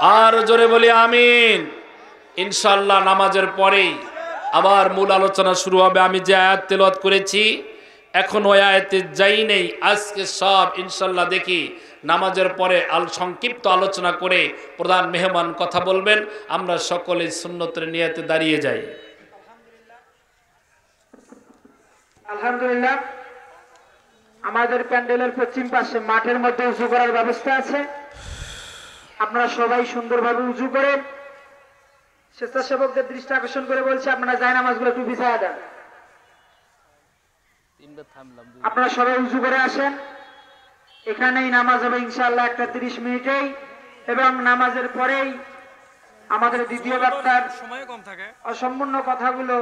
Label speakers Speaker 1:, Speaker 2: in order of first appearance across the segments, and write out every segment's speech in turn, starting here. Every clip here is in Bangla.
Speaker 1: আর জোরে বলি আমিন। ইনশাআল্লাহ নামাজের পরেই আবার মূল আলোচনা শুরু হবে। আমি যে আয়াত তেলাওয়াত করেছি এখন ওই আয়াতে যাই নেই। আজকে সব ইনশাআল্লাহ দেখি নামাজের পরে সংক্ষিপ্ত আলোচনা করে প্রধান মেহমান কথা বলবেন। আমরা সকলে সুন্নতের নিয়তে দাঁড়িয়ে যাই।
Speaker 2: আলহামদুলিল্লাহ, আমাদের প্যান্ডেলের পশ্চিম পাশে মাঠের মধ্যে উঁচু করার ব্যবস্থা আছে। আপনারা সবাই সুন্দরভাবে উঁচু করেন। স্বেচ্ছাসেবকদের দৃষ্টি আকর্ষণ করে বলছি, আপনারা জায়নামাজগুলো একটু বিছায়া দেন। আপনারা সবাই উঁচু করে আসেন। এখানেই নামাজ হবে ইনশাআল্লাহ 1:30 মিনিটেই, এবং নামাজের পরেই আমাদের দ্বিতীয় বক্তার অসম্পূর্ণ কথাগুলো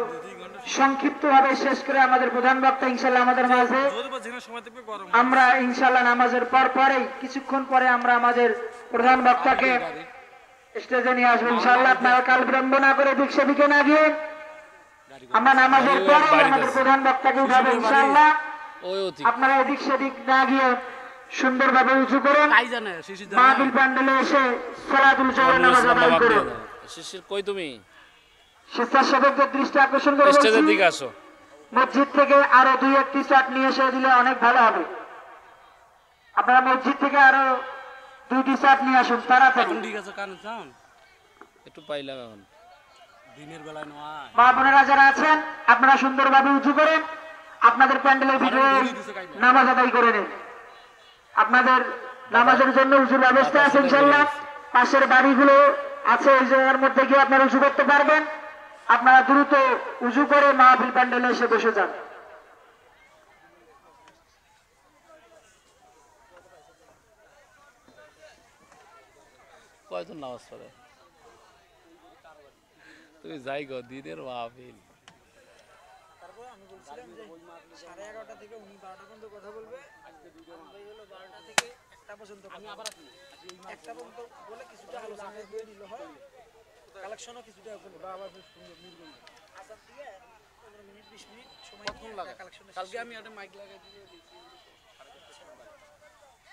Speaker 2: সংক্ষিপ্তভাবে শেষ করে আমাদের প্রধান বক্তা ইনশাআল্লাহ আমাদের মাঝে আমরা ইনশাআল্লাহ নামাজের পরেই কিছুক্ষণ পরে আমরা আমাদের প্রধান বক্তাকে স্টেজে নিয়ে আসবো ইনশাআল্লাহ। আপনারা কাল বিলম্ব না করে দিক সেদিকে না গিয়ে আমরা নামাজের পরে আমাদের প্রধান বক্তাকে উঠাবো ইনশাআল্লাহ। আপনারা এদিক সেদিক না গিয়ে সুন্দরভাবে উঁচু করুন। মাহফিল প্যান্ডেলে এসে সালাতুল জোহরের নামাজ আদায় করুন।
Speaker 1: শিশির কই তুমি?
Speaker 2: স্বেচ্ছাসেবকদের দৃষ্টি আকর্ষণ করে
Speaker 1: স্টেজের দিকে আসো।
Speaker 2: মসজিদ থেকে আরো 2-1টি চাট নিয়ে এসে দিলে অনেক ভালো হবে। আপনারা মসজিদ থেকে আরো 2টি চাট নিয়ে আসুন তাড়াতাড়ি।
Speaker 3: ঠিক আছে, কারণ চান
Speaker 1: একটু পাইলাম এখন
Speaker 3: দিনের বেলায় নয়।
Speaker 2: মা বোনেরা যারা আছেন আপনারা সুন্দরভাবে উঁচু করেন, আপনাদের প্যান্ডেলের ভিতরে নামাজ আদায় করে নিন। আপনাদের নামাজের জন্য উঁচুর ব্যবস্থা আছে ইনশাআল্লাহ। পাশের বাড়িগুলো আছে, ওই জায়গার মধ্যে গিয়ে আপনারা উঁচু করতে পারবেন। আপনারা দ্রুত উঁচু করে মাহফিল প্যান্ডেলে এসে বসে যান।
Speaker 1: কয়জন নামাজ পড়ে? তুমি যাই গো দিনের মাহফিল।
Speaker 4: আমি বলছিলাম যে 11:30 থেকে উনি 12টা পর্যন্ত কথা বলবে। ভাই হলো 12টা থেকে 1টা পর্যন্ত। আমি আবার আসি 1টা পর্যন্ত বলে কিছুটা আলোচনা দিয়ে দিল হয়, কালেকশনও কিছুটা হবে। বাবা সুন্দর নির্গুণ আসার থেকে 15 মিনিট 20 মিনিট সময় কতক্ষণ লাগে কালেকশন।
Speaker 3: কালকে আমি একটা মাইক লাগাই দিয়ে দিয়েছি।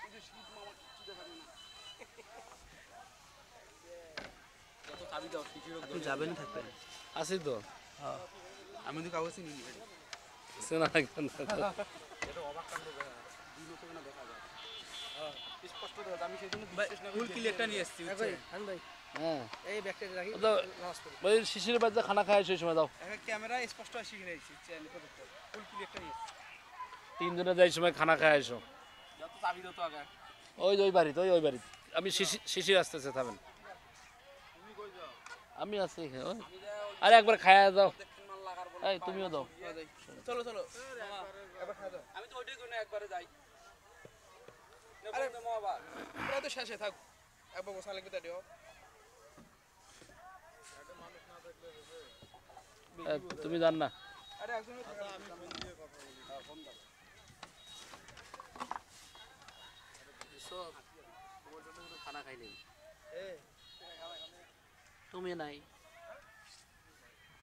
Speaker 3: কিন্তু শীত মামা কিছু দেখাবে না। যত চাবি দাও শিশিরক ধরে যাবেন থাকবেন।
Speaker 1: আসি তো।
Speaker 3: হ্যাঁ, আমি তো কাগজ নিয়ে নিই।
Speaker 1: শোনা কেন?
Speaker 3: এটা অবাক কাণ্ড ভাই, দিন তো না দেখা যায়। হ্যাঁ, স্পষ্ট দেখা যায়। আমি সেজন্য বিশ্বাস না করি ফুল ক্লিয়ারটা নিয়ে আসছি।
Speaker 4: ভাই হান ভাই,
Speaker 1: হ্যাঁ
Speaker 4: এই ব্যাগটা রাখি
Speaker 1: তো
Speaker 4: নামাজ পড়ি।
Speaker 1: ওই শিশির বাচ্চা খানা খায় সেই সময় দাও।
Speaker 3: একটা ক্যামেরা স্পষ্ট আসি গেছি চ্যানেল প্রদত্ত ফুল ক্লিয়ারটা নিয়ে আসছি।
Speaker 1: তিনজনে যাই সময় খানা খায় এসো।
Speaker 3: যত চাবি দাও তো আগে।
Speaker 1: ওই বাড়িতে ওই বাড়িতে আমি শিশির আসতেছে থামেন।
Speaker 3: তুমি কই যাও?
Speaker 1: আমি আছি ওই। আরে একবার খায়া দাও।
Speaker 3: মাল লাগার বল।
Speaker 1: এই তুমিও দাও।
Speaker 3: চলো চলো মামা একবার খাওয়া দাও। আমি তো ওইটাই কই না, একবারে যাই। আরে মামা পুরো তো শেষে থাক। একবার বসা লাগবে তা দিও।
Speaker 1: তুমি জান না।
Speaker 3: আরে একজন আমি ফোন দিয়ে কথা বলি। হ্যাঁ ফোন দাও।
Speaker 1: সব খানা খাইনি তুমি নাই।